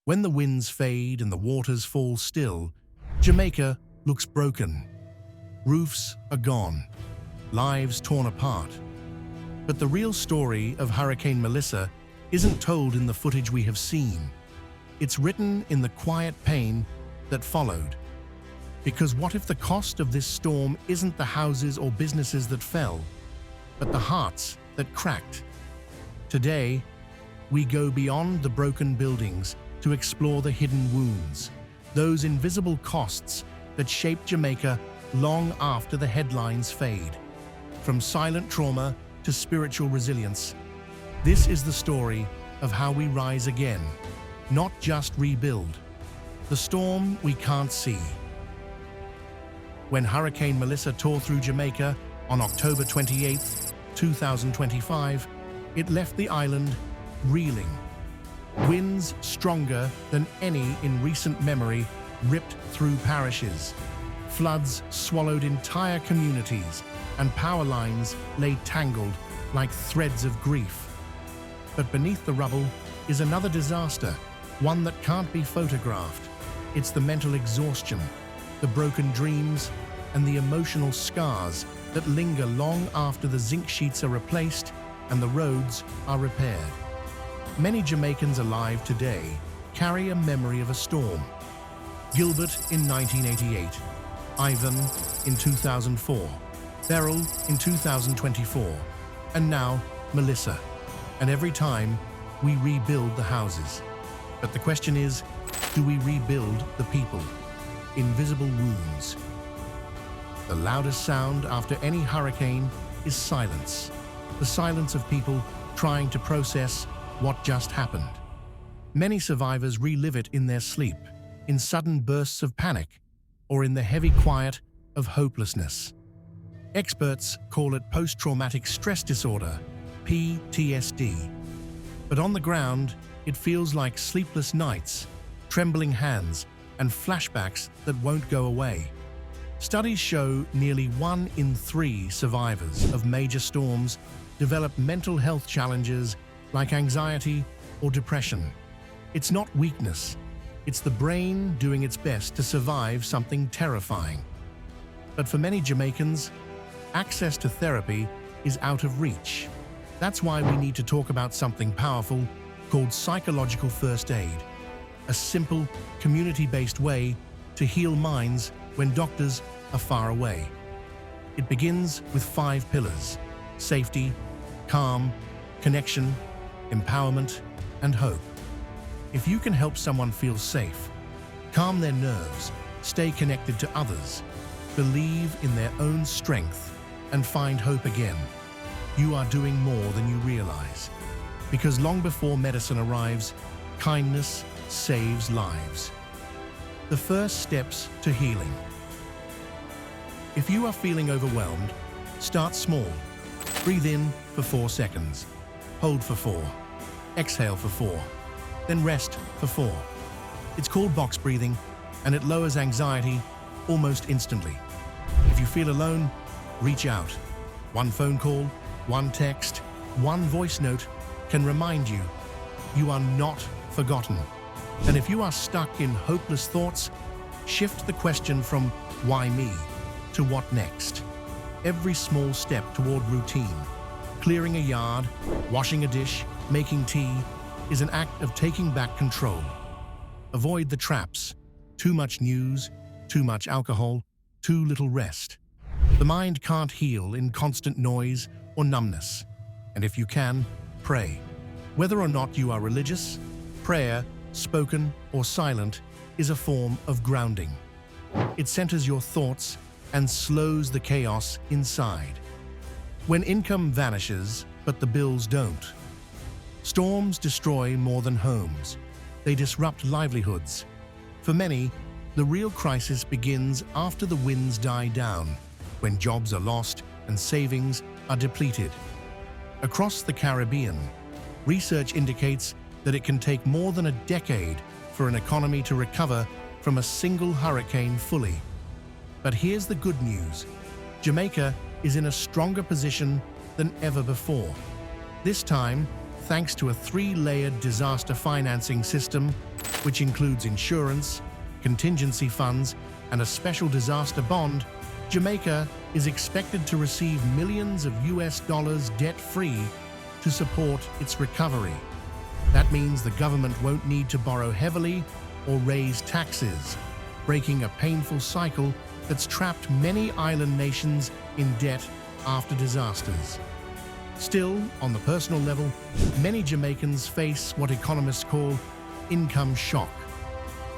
When the winds fade and the waters fall still, Jamaica looks broken. Roofs are gone, lives torn apart. But the real story of Hurricane Melissa isn't told in the footage we have seen. It's written in the quiet pain that followed. Because what if the cost of this storm isn't the houses or businesses that fell, but the hearts that cracked? Today, we go beyond the broken buildings to explore the hidden wounds, those invisible costs that shape Jamaica long after the headlines fade. From silent trauma to spiritual resilience, this is the story of how we rise again, not just rebuild. The storm we can't see. When Hurricane Melissa tore through Jamaica on October 28, 2025, it left the island reeling. Winds stronger than any in recent memory ripped through parishes. Floods swallowed entire communities, and power lines lay tangled like threads of grief. But beneath the rubble is another disaster, one that can't be photographed. It's the mental exhaustion, the broken dreams, and the emotional scars that linger long after the zinc sheets are replaced and the roads are repaired. Many Jamaicans alive today carry a memory of a storm. Gilbert in 1988, Ivan in 2004, Beryl in 2024, and now Melissa. And every time, we rebuild the houses. But the question is, do we rebuild the people? Invisible wounds. The loudest sound after any hurricane is silence. The silence of people trying to process what just happened. Many survivors relive it in their sleep, in sudden bursts of panic, or in the heavy quiet of hopelessness. Experts call it post-traumatic stress disorder, PTSD. But on the ground, it feels like sleepless nights, trembling hands, and flashbacks that won't go away. Studies show nearly 1 in 3 survivors of major storms develop mental health challenges like anxiety or depression. It's not weakness, it's the brain doing its best to survive something terrifying. But for many Jamaicans, access to therapy is out of reach. That's why we need to talk about something powerful called psychological first aid, a simple, community-based way to heal minds when doctors are far away. It begins with 5 pillars: safety, calm, connection, empowerment, and hope. If you can help someone feel safe, calm their nerves, stay connected to others, believe in their own strength, and find hope again, you are doing more than you realize. Because long before medicine arrives, kindness saves lives. The first steps to healing. If you are feeling overwhelmed, start small. Breathe in for 4 seconds. Hold for 4. Exhale for 4. Then rest for 4. It's called box breathing, and it lowers anxiety almost instantly. If you feel alone, reach out. 1 phone call, 1 text, 1 voice note can remind you you are not forgotten. And if you are stuck in hopeless thoughts, shift the question from "why me?" to "what next?" Every small step toward routine, clearing a yard, washing a dish, making tea, is an act of taking back control. Avoid the traps: too much news, too much alcohol, too little rest. The mind can't heal in constant noise or numbness. And if you can, pray. Whether or not you are religious, prayer, spoken or silent, is a form of grounding. It centers your thoughts and slows the chaos inside. When income vanishes, but the bills don't. Storms destroy more than homes. They disrupt livelihoods. For many, the real crisis begins after the winds die down, when jobs are lost and savings are depleted. Across the Caribbean, research indicates that it can take more than a decade for an economy to recover from a single hurricane fully. But here's the good news. Jamaica is in a stronger position than ever before. This time, thanks to a 3-layered disaster financing system, which includes insurance, contingency funds, and a special disaster bond, Jamaica is expected to receive millions of US dollars debt-free to support its recovery. That means the government won't need to borrow heavily or raise taxes, breaking a painful cycle that's trapped many island nations in debt after disasters. Still, on the personal level, many Jamaicans face what economists call income shock.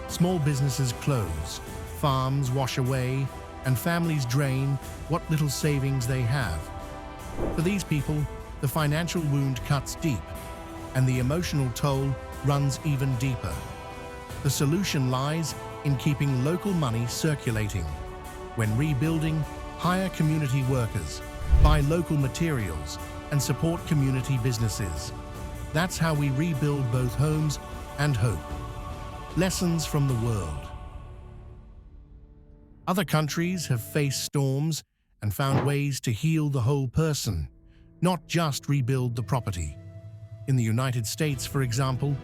Small businesses close, farms wash away, and families drain what little savings they have. For these people, the financial wound cuts deep, and the emotional toll runs even deeper. The solution lies in keeping local money circulating. When rebuilding, hire community workers, buy local materials, and support community businesses. That's how we rebuild both homes and hope. Lessons from the world. Other countries have faced storms and found ways to heal the whole person, not just rebuild the property. In the United States, for example,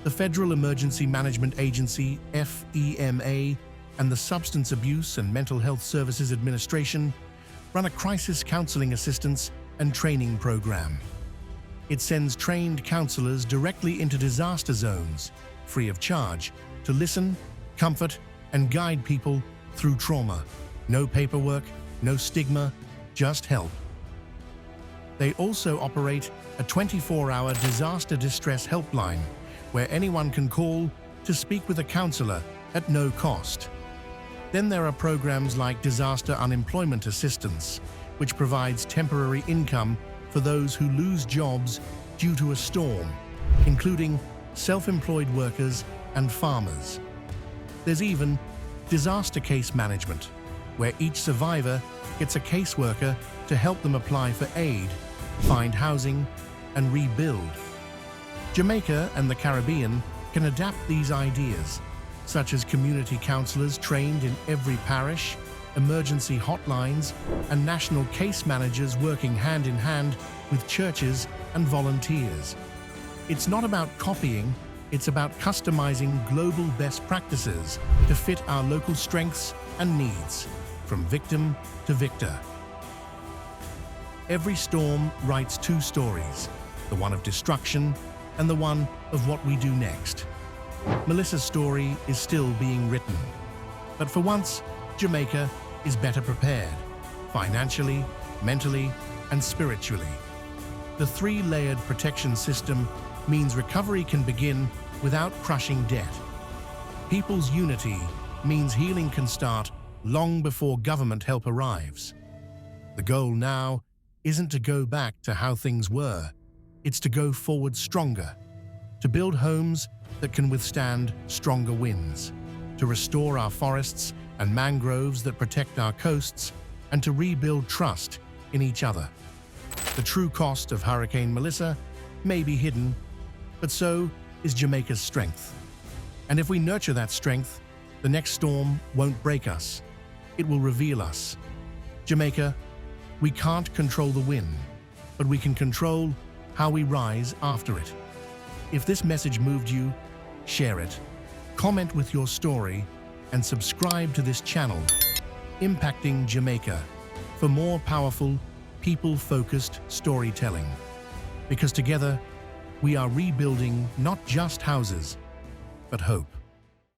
the Federal Emergency Management Agency, FEMA, and the Substance Abuse and Mental Health Services Administration run a crisis counseling assistance and training program. It sends trained counselors directly into disaster zones, free of charge, to listen, comfort, and guide people through trauma. No paperwork, no stigma, just help. They also operate a 24-hour disaster distress helpline where anyone can call to speak with a counselor at no cost. Then there are programs like Disaster Unemployment Assistance, which provides temporary income for those who lose jobs due to a storm, including self-employed workers and farmers. There's even disaster case management, where each survivor gets a caseworker to help them apply for aid, find housing, and rebuild. Jamaica and the Caribbean can adapt these ideas, such as community counselors trained in every parish, emergency hotlines, and national case managers working hand in hand with churches and volunteers. It's not about copying, it's about customizing global best practices to fit our local strengths and needs, from victim to victor. Every storm writes two stories, the one of destruction and the one of what we do next. Melissa's story is still being written, but for once, Jamaica is better prepared, financially, mentally, and spiritually. The 3-layered protection system means recovery can begin without crushing debt. People's unity means healing can start long before government help arrives. The goal now isn't to go back to how things were, it's to go forward stronger, to build homes that can withstand stronger winds, to restore our forests and mangroves that protect our coasts, and to rebuild trust in each other. The true cost of Hurricane Melissa may be hidden, but so is Jamaica's strength. And if we nurture that strength, the next storm won't break us, it will reveal us. Jamaica, we can't control the wind, but we can control how we rise after it. If this message moved you, share it, comment with your story, and subscribe to this channel, Impacting Jamaica, for more powerful, people-focused storytelling. Because together, we are rebuilding not just houses, but hope.